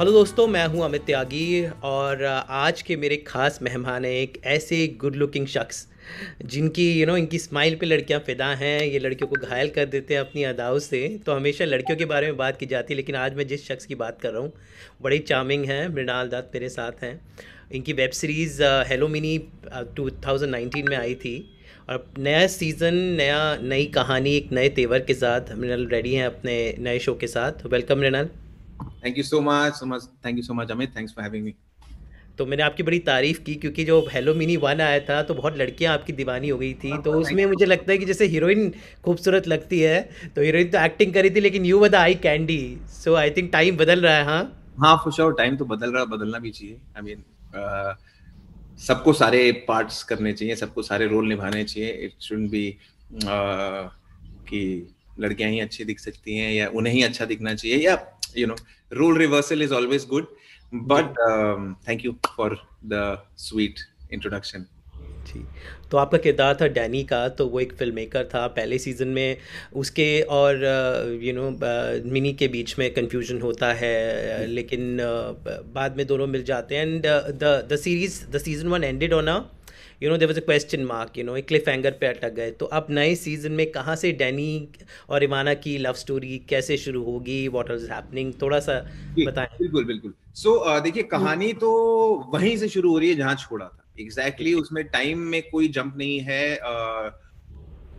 Hello दोस्तों, मैं हूं अमित त्यागी और आज के मेरे ख़ास मेहमान हैं एक ऐसे गुड लुकिंग शख्स जिनकी इनकी स्माइल पे लड़कियां फ़िदा हैं। ये लड़कियों को घायल कर देते हैं अपनी अदाओं से। तो हमेशा लड़कियों के बारे में बात की जाती है, लेकिन आज मैं जिस शख्स की बात कर रहा हूँ बड़ी चार्मिंग हैं। मृणाल दत्त मेरे साथ हैं। इनकी वेब सीरीज़ हेलो मिनी 2019 में आई थी और नया सीज़न, नई कहानी, एक नए तेवर के साथ मृणाल रेडी हैं अपने नए शो के साथ। Welcome Mrinal. Thank you so much, so much. Thank you so much, Amit. Thanks for having me. तो मैंने आपकी बड़ी तारीफ़ की क्योंकि जो हेलो मिनी वन आया था तो बहुत लड़कियां आपकी दीवानी हो गई थी। तो Thank उसमें मुझे लगता है कि जैसे हीरोइन खूबसूरत लगती है, तो हीरोइन तो एक्टिंग करी थी लेकिन you were the eye candy. So I think time बदल रहा है। हाँ हाँ, for sure. टाइम तो बदल रहा, बदलना भी चाहिए. सबको सारे पार्ट्स करने चाहिए, सबको सारे रोल निभाने चाहिए. इट शुडंट बी कि लड़कियां ही अच्छी दिख सकती हैं या उन्हें ही अच्छा दिखना चाहिए या you know role reversal is always good. जी। But thank you for the sweet introduction. जी। तो आपका किरदार था डैनी का, तो वो एक फ़िल्म मेकर था पहले सीज़न में। उसके और मिनी के बीच में कन्फ्यूजन होता है, लेकिन बाद में दोनों मिल जाते हैं। And the series, the season one ended on a there was a question mark, एक क्लिफ हैंगर पे अटक गए। तो अब नए सीज़न में कहाँ से डैनी और इवाना की लव स्टोरी कैसे शुरू होगी, व्हाट इज़ हैपनिंग, थोड़ा सा जी, बताएं। बिल्कुल बिल्कुल. देखिए, कहानी तो वहीं से शुरू हो रही है जहां छोड़ा था. एग्जैक्टली उसमें टाइम में कोई जंप नहीं है.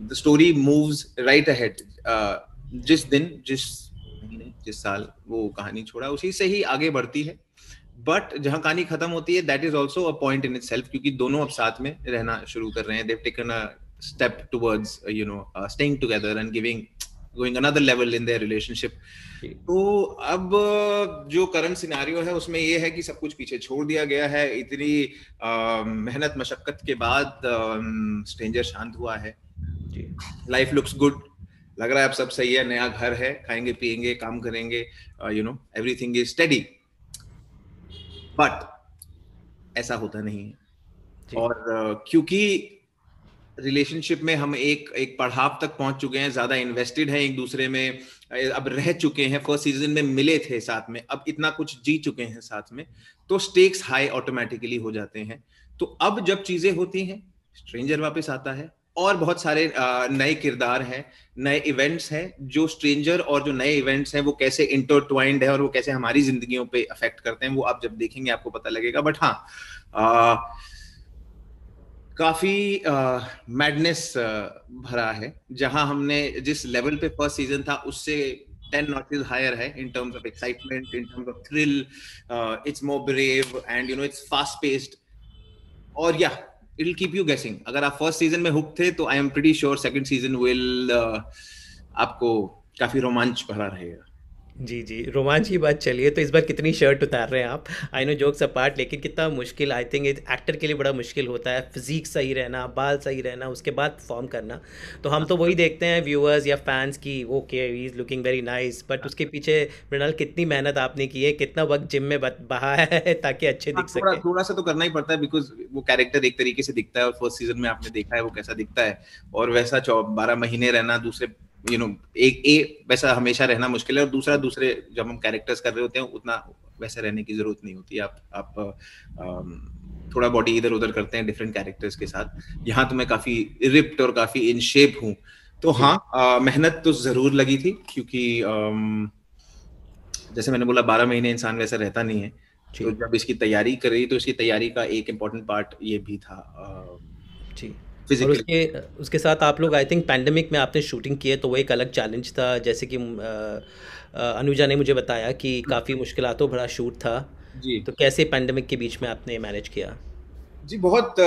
The story moves right ahead. जिस दिन, जिस महीने, जिस साल वो कहानी छोड़ा उसी से ही आगे बढ़ती है. बट जहां कहानी खत्म होती है that is also a point in itself, क्योंकि दोनों अब साथ में रहना शुरू कर रहे हैं. They've taken a step towards staying together and giving going another level in their relationship. जी। तो अब जो करंट सिनेरियो है उसमें ये है कि सब कुछ पीछे छोड़ दिया गया है. इतनी मेहनत मशक्कत के बाद स्ट्रेंजर शांत हुआ है. जी। Life looks good. लग रहा है अब सब सही है, नया घर है, खाएंगे पिएंगे काम करेंगे, एवरीथिंग इज स्टेडी. बट ऐसा होता नहीं है. जी। और क्योंकि रिलेशनशिप में हम एक एक पड़ाव तक पहुंच चुके हैं, ज्यादा इन्वेस्टेड हैं एक दूसरे में, अब रह चुके हैं, फर्स्ट सीजन में मिले थे साथ में, अब इतना कुछ जी चुके हैं साथ में, तो स्टेक्स हाई ऑटोमेटिकली हो जाते हैं. तो अब जब चीजें होती हैं, स्ट्रेंजर वापस आता है और बहुत सारे नए किरदार हैं, नए इवेंट्स हैं. जो स्ट्रेंजर और जो नए इवेंट्स हैं वो कैसे इंटरट्वाइंड है और वो कैसे हमारी जिंदगियों पे अफेक्ट करते हैं, वो आप जब देखेंगे आपको पता लगेगा. बट हाँ, काफी मैडनेस भरा है. जहां हमने जिस लेवल पे फर्स्ट सीजन था उससे 10 नॉचेस हायर है in terms of excitement, in terms of thrill. It's more brave and it's fast paced. और या इट विल कीप यू गेसिंग. अगर आप फर्स्ट सीजन में हुक थे तो I am pretty sure second season will आपको काफी रोमांच भरा रहेगा. जी, जी, रोमांच की बात चली है तो इस बार कितनी शर्ट उतार रहे हैं आप? आई नो जोक्स अपार्ट, लेकिन कितना मुश्किल, आई थिंक एक एक्टर के लिए बड़ा मुश्किल होता है फिज़ीक सही रहना, बाल सही रहना, उसके बाद परफॉर्म करना। तो हम तो वही देखते हैं व्यूअर्स या फैंस की, okay he is looking very nice, but उसके पीछे मृणाल कितनी मेहनत आपने की है, कितना वक्त जिम में बहा है ताकि अच्छे हाँ, दिख थोड़ा सके। थोड़ा सा तो करना ही पड़ता है, बिकॉज वो कैरेक्टर एक तरीके से दिखता है और फर्स्ट सीजन में आपने देखा है वो कैसा दिखता है. और वैसा 12 महीने रहना दूसरे, एक वैसा हमेशा रहना मुश्किल है. और दूसरा, दूसरे जब हम कैरेक्टर्स कर रहे होते हैं उतना वैसे रहने की जरूरत नहीं होती. आप थोड़ा बॉडी इधर उधर करते हैं डिफरेंट कैरेक्टर्स के साथ. यहाँ तो मैं काफी रिप्ड और काफी इन शेप हूँ. तो जी। हाँ, मेहनत तो जरूर लगी थी, क्योंकि जैसे मैंने बोला 12 महीने इंसान वैसा रहता नहीं है. तो जी। जब इसकी तैयारी करी तो इसकी तैयारी का एक इम्पोर्टेंट पार्ट ये भी था, जी। और फिजिकली. उसके उसके साथ आप लोग आई थिंक पैंडेमिक में आपने शूटिंग की है, तो वो एक अलग चैलेंज था। जैसे कि अनुजा ने मुझे बताया कि काफ़ी मुश्किलातों भरा शूट था। जी. तो कैसे पैंडेमिक के बीच में आपने मैनेज किया? जी, बहुत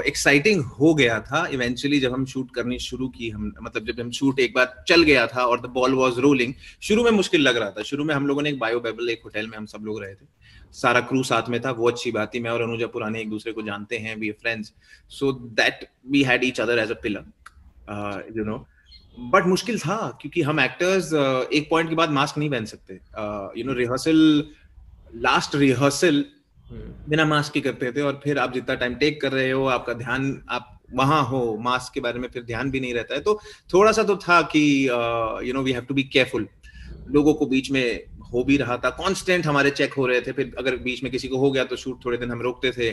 एक्साइटिंग हो गया था इवेंचुअली जब हम शूट करनी शुरू की. हम मतलब जब हम शूट एक बार चल गया था और द बॉल वाज रोलिंग. शुरू में मुश्किल लग रहा था. शुरू में हम लोगों ने एक बायो बेबल, एक होटल में हम सब लोग रहे थे. सारा क्रू साथ में था, वो अच्छी बात थी. मैं और अनुजा पुराने एक दूसरे को जानते हैं, we are friends, so that we had each other as a pillar, but मुश्किल था क्योंकि हम एक्टर्स एक पॉइंट के बाद मास्क नहीं पहन सकते. रिहर्सल, लास्ट रिहर्सल हम्म। बिना मास्क के करते थे. और फिर आप जितना टाइम टेक कर रहे हो, आपका ध्यान, आप वहां हो, मास्क के बारे में फिर ध्यान भी नहीं रहता है. तो थोड़ा सा तो था कि we have to be careful. लोगों को बीच में हो भी रहा था, कांस्टेंट हमारे चेक हो रहे थे, फिर अगर बीच में किसी को हो गया तो शूट थोड़े दिन हम रोकते थे,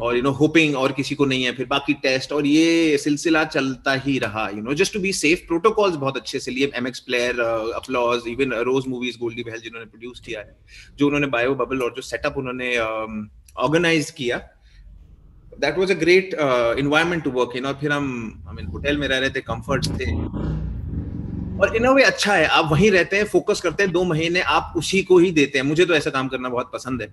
और होपिंग और किसी को नहीं है, फिर बाकी टेस्ट, और ये सिलसिला चलता ही रहा, just to be safe. Protocols बहुत अच्छे से लिए, MX Player, Applause, even Rose Movies, Goldie Behl जिन्होंने प्रोड्यूस किया है, जो उन्होंने बायो बबल और जो सेटअप उन्होंने ऑर्गेनाइज किया, that was a great environment to work in. और फिर हम होटल में रह रहे थे, कंफर्ट्स थे, और इन अ वे अच्छा है, आप वहीं रहते हैं, फोकस करते हैं, 2 महीने आप उसी को ही देते हैं। मुझे तो ऐसा काम करना बहुत पसंद है,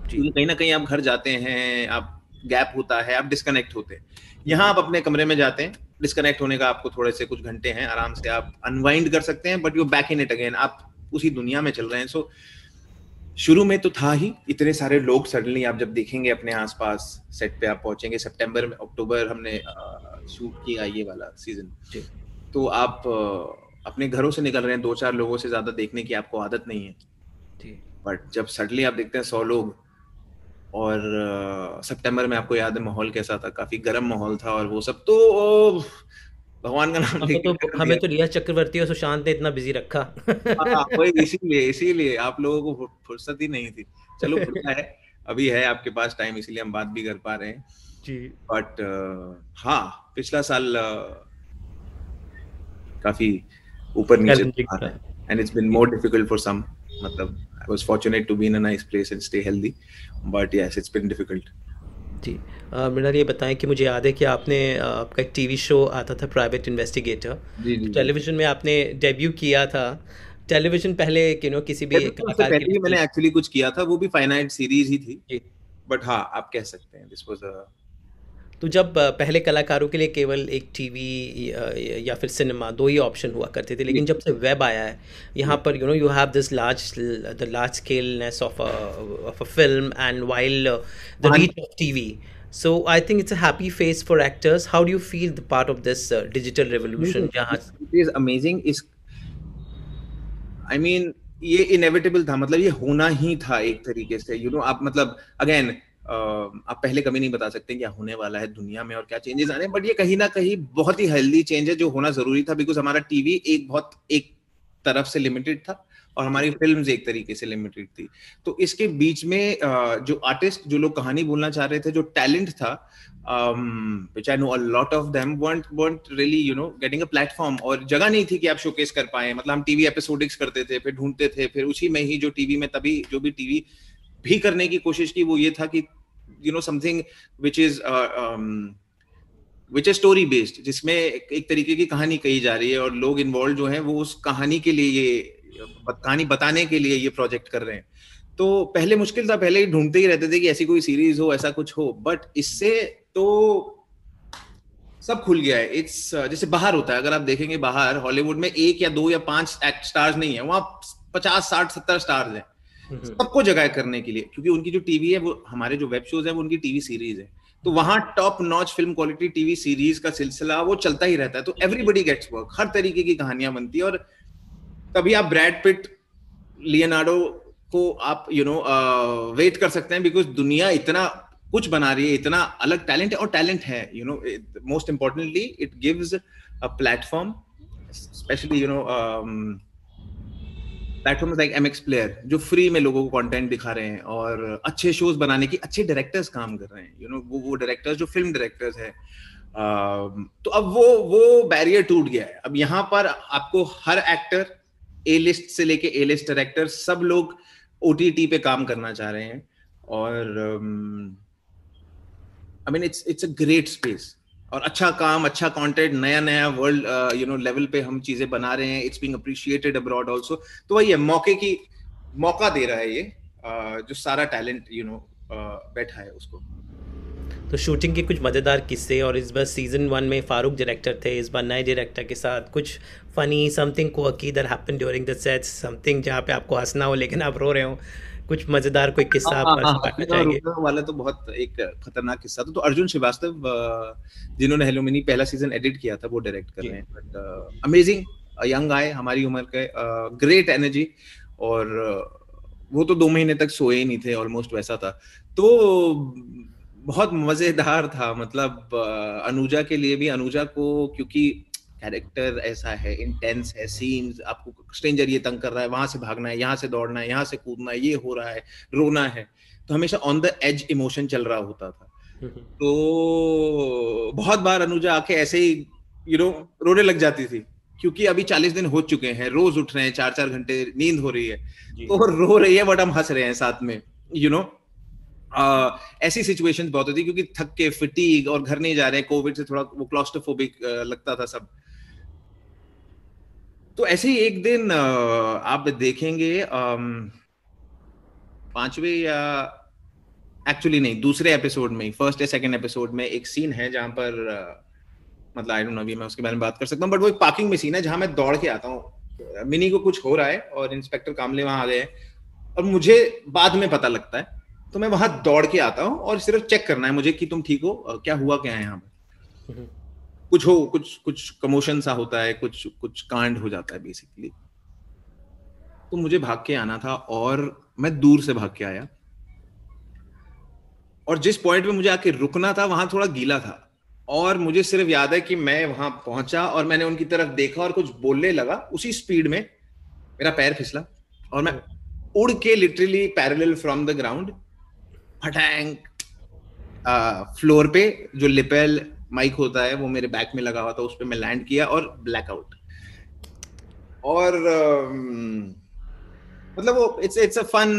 क्योंकि कहीं ना कहीं आप घर जाते हैं, आप गैप होता है, आप डिस्कनेक्ट होते हैं। यहाँ आप अपने कमरे में जाते हैं, डिस्कनेक्ट होने का आपको थोड़े से कुछ घंटे हैं, आराम से आप अनवाइंड कर सकते हैं, but you back in it again, आप उसी दुनिया में चल रहे हैं। सो शुरू में तो था ही, इतने सारे लोग, सडनली आप जब देखेंगे अपने आसपास, सेट पे आप पहुंचेंगे, सितंबर में, अक्टूबर हमने शूट किया ये वाला सीजन, तो आप अपने घरों से निकल रहे हैं, 2-4 लोगों से ज्यादा देखने की आपको आदत नहीं है, बट जब सडनली आप देखते हैं 100 लोग, और सितंबर में आपको याद है माहौल कैसा था, काफी गर्म माहौल था, और वो सब तो भगवान का नाम लेके हमें तो रिया चक्रवर्ती और सुशांत ने इतना बिजी रखा। हाँ, वही, इसीलिए आप लोगों को फुर्सत ही नहीं थी। चलो बढ़िया है, अभी है आपके पास टाइम, इसीलिए हम बात भी कर पा रहे हैं जी। बट हाँ, पिछला साल काफी ऊपर नीचे रहा है, and it's been more difficult for some, मतलब I was fortunate to be in a nice place and stay healthy, but yes it's been difficult. जी। मृणाल, ये बताएं कि मुझे याद है कि आपका एक टीवी शो आता था, प्राइवेट इन्वेस्टिगेटर, तो टेलीविजन में आपने डेब्यू किया था। टेलीविजन पहले किसी भी कलाकार के लिए मैंने एक्चुअली कुछ किया था, वो भी फाइनाइट सीरीज ही थी, बट हाँ आप कह सकते हैं दिस वाज अ। तो जब पहले कलाकारों के लिए केवल एक टीवी या फिर सिनेमा, 2 ही ऑप्शन हुआ करते थे, लेकिन जब से वेब आया है, यहाँ पर you have this large scaleness of a film, and while the reach of TV, so I think it's a happy phase for actors. How do you feel the part of this digital revolution? It is amazing. I mean, ये inevitable था, मतलब ये होना ही था एक तरीके से, आप मतलब अगेन आप पहले कभी नहीं बता सकते क्या होने वाला है दुनिया में और क्या चेंजेस आ रहे हैं, बट ये कहीं ना कहीं बहुत ही हेल्दी चेंज है, जो होना जरूरी था, बिकॉज हमारा टीवी एक तरफ से लिमिटेड था, और हमारी फिल्म्स एक तरीके से लिमिटेड थी। तो इसके बीच में जो आर्टिस्ट, जो लोग कहानी बोलना चाह रहे थे, जो टैलेंट था, which I know a lot of them weren't really getting a platform, और जगह नहीं थी कि आप शोकेस कर पाए। मतलब हम टीवी एपिसोडिक्स करते थे, फिर ढूंढते थे, फिर उसी में ही जो टीवी में तभी जो भी टीवी भी करने की कोशिश की, वो ये था कि something which is story based, जिसमें एक तरीके की कहानी कही जा रही है, और लोग इन्वॉल्व जो हैं वो उस कहानी के लिए, ये कहानी बताने के लिए ये प्रोजेक्ट कर रहे हैं। तो पहले मुश्किल था, पहले ही ढूंढते ही रहते थे कि ऐसी कोई सीरीज हो, ऐसा कुछ हो, बट इससे तो सब खुल गया है। इट्स जैसे बाहर होता है, अगर आप देखेंगे बाहर हॉलीवुड में 1 या 2 या 5 स्टार्स नहीं है, वहां 50, 60, 70 स्टार्स हैं, सबको जगह करने के लिए, क्योंकि उनकी जो टीवी है, वो हमारे जो वेब शोज है, वो उनकी टीवी सीरीज है, तो वहां top notch film quality TV series का सिलसिला वो चलता ही रहता है। तो एवरीबडी गेट्स वर्क, हर तरीके की कहानियां बनती है, और तभी आप ब्रैड पिट, लियोनार्डो को आप वेट कर सकते हैं, बिकॉज दुनिया इतना कुछ बना रही है, इतना अलग टैलेंट है, और टैलेंट है, most importantly it gives a platform, specially platform like MX player, जो फ्री में लोगों को कंटेंट दिखा रहे हैं, और अच्छे शोज बनाने की अच्छे डायरेक्टर्स काम कर रहे हैं, वो डायरेक्टर्स जो फिल्म डायरेक्टर्स है। तो अब वो बैरियर टूट गया है। अब यहाँ पर आपको हर एक्टर, ए लिस्ट से लेके ए लिस्ट डायरेक्टर, सब लोग ओटीटी पे काम करना चाह रहे हैं, और I mean it's a great space, और अच्छा काम, अच्छा कंटेंट, नया वर्ल्ड लेवल पे हम चीजें बना रहे हैं। It's being appreciated abroad also. तो वही है, मौका दे रहा है ये, जो सारा टैलेंट बैठा है उसको। तो शूटिंग के कुछ मज़ेदार किस्से, और इस बार सीजन 1 में फारूक डायरेक्टर थे, इस बार नए डायरेक्टर के साथ कुछ funny, something quirky that happened during the sets, something जहाँ पे आपको हंसना हो लेकिन आप रो रहे हो, कुछ मजेदार कोई किस्सा आप बांटना चाहेंगे? वाला तो बहुत एक खतरनाक किस्सा था। तो अर्जुन श्रीवास्तव, जिन्होंने हेलोमिनी पहला सीजन एडिट किया था, वो डायरेक्ट कर रहे हैं, बट अमेजिंग, यंग आए, हमारी उम्र के, ग्रेट एनर्जी, और वो तो 2 महीने तक सोए ही नहीं थे, ऑलमोस्ट वैसा था। तो बहुत मजेदार था, मतलब अनुजा के लिए भी, अनुजा को क्योंकि कैरेक्टर ऐसा है, इंटेंस है, सीन्स, आपको स्ट्रेंजर ये तंग कर रहा है, वहां से भागना है, यहाँ से दौड़ना है, यहाँ से कूदना है, ये हो रहा है, रोना है, तो हमेशा ऑन द एज इमोशन चल रहा होता था। तो बहुत बार अनुजा आके ऐसे ही रोने लग जाती थी, क्योंकि अभी 40 दिन हो चुके हैं, रोज उठ रहे हैं, 4-4 घंटे नींद हो रही है, तो रो रही है बट हम हंस रहे हैं साथ में, ऐसी सिचुएशंस बहुत होती, क्योंकि थक के, फटीग, और घर नहीं जा रहे हैं, कोविड से थोड़ा वो क्लॉस्ट्रोफोबिक लगता था सब। तो ऐसे ही एक दिन आप देखेंगे 5वें या एक्चुअली नहीं, दूसरे एपिसोड में, फर्स्ट या सेकंड एपिसोड में एक सीन है जहां पर मतलब आई डोंट नो, अभी मैं उसके बारे में बात कर सकता हूँ, बट वो एक पार्किंग में सीन है जहां मैं दौड़ के आता हूँ, मिनी को कुछ हो रहा है और इंस्पेक्टर कामले वहां आ गए हैं, और मुझे बाद में पता लगता है, तो मैं वहां दौड़ के आता हूँ और सिर्फ चेक करना है मुझे कि तुम ठीक हो, क्या हुआ क्या है यहाँ पे, कुछ कमोशन सा होता है, कुछ कांड हो जाता है बेसिकली। तो मुझे भाग के आना था और मैं दूर से भाग के आया, और जिस पॉइंट पे मुझे आके रुकना था वहां थोड़ा गीला था, और मुझे सिर्फ याद है कि मैं वहां पहुंचा और मैंने उनकी तरफ देखा और कुछ बोलने लगा, उसी स्पीड में मेरा पैर फिसला और मैं उड़ के literally parallel from the ground फटैंग फ्लोर पे, जो लिपेल माइक होता है वो मेरे बैक में लगा हुआ था, उस पे मैं लैंड किया और ब्लैकआउट। और मतलब वो it's a fun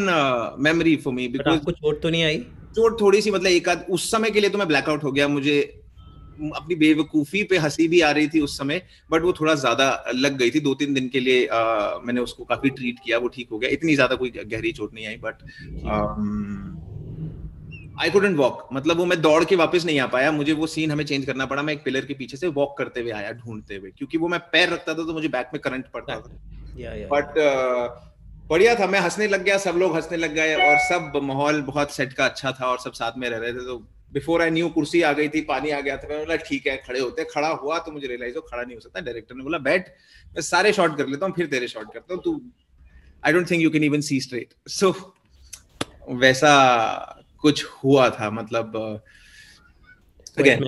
memory for me, because आपको चोट तो नहीं आई? चोट थोड़ी सी, मतलब एक आध उस समय के लिए तो मैं ब्लैकआउट हो गया, मुझे अपनी बेवकूफी पे हंसी भी आ रही थी उस समय, बट वो थोड़ा ज्यादा लग गई थी, 2-3 दिन के लिए मैंने उसको काफी ट्रीट किया, वो ठीक हो गया, इतनी ज्यादा कोई गहरी चोट नहीं आई, बट आई कुडंट वॉक, मतलब वो मैं दौड़ के वापस नहीं आ पाया, मुझे वो सीन हमें चेंज करना पड़ा, मैं एक पिलर के पीछे से वॉक करते हुए आया ढूंढते हुए, क्योंकि वो मैं पैर रखता था तो मुझे बैक में करंट पड़ता था, बट बढ़िया था, मैं हंसने लग गया, सब लोग हंसने लग गए, और सब माहौल बहुत सेट का अच्छा था, और सब साथ में रह रहे थे, तो बिफोर आई न्यू कुर्सी आ गई थी, पानी आ गया था, मैंने बोला ठीक है खड़े होते, खड़ा हुआ तो मुझे रियलाइज हो खड़ा नहीं हो सकता, डायरेक्टर ने बोला बैठ, मैं सारे शॉट कर लेता हूँ फिर तेरे शॉट करता हूँ, तू I don't think you can even see straight, so वैसा कुछ हुआ था, मतलब अगेन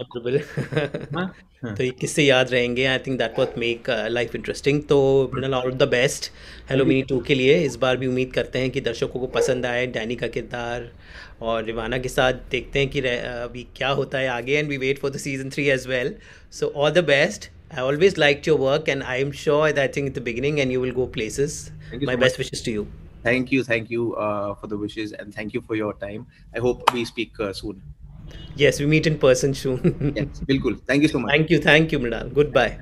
तो ये किससे याद रहेंगे, I think that what make life interesting. तो Mrinal, all the best hello mini 2 के लिए, इस बार भी उम्मीद करते हैं कि दर्शकों को पसंद आए डैनी का किरदार, और रिवाना के साथ देखते हैं कि अभी क्या होता है आगे, and we wait for the season 3 as well. So all the best, I always like your work and I am sure that think in the beginning and you will go places. My best wishes to you. Thank you for the wishes, and thank you for your time. I hope we speak soon. Yes, we meet in person soon. Yes, bilkul. Thank you so much. Thank you, Mridal. Goodbye.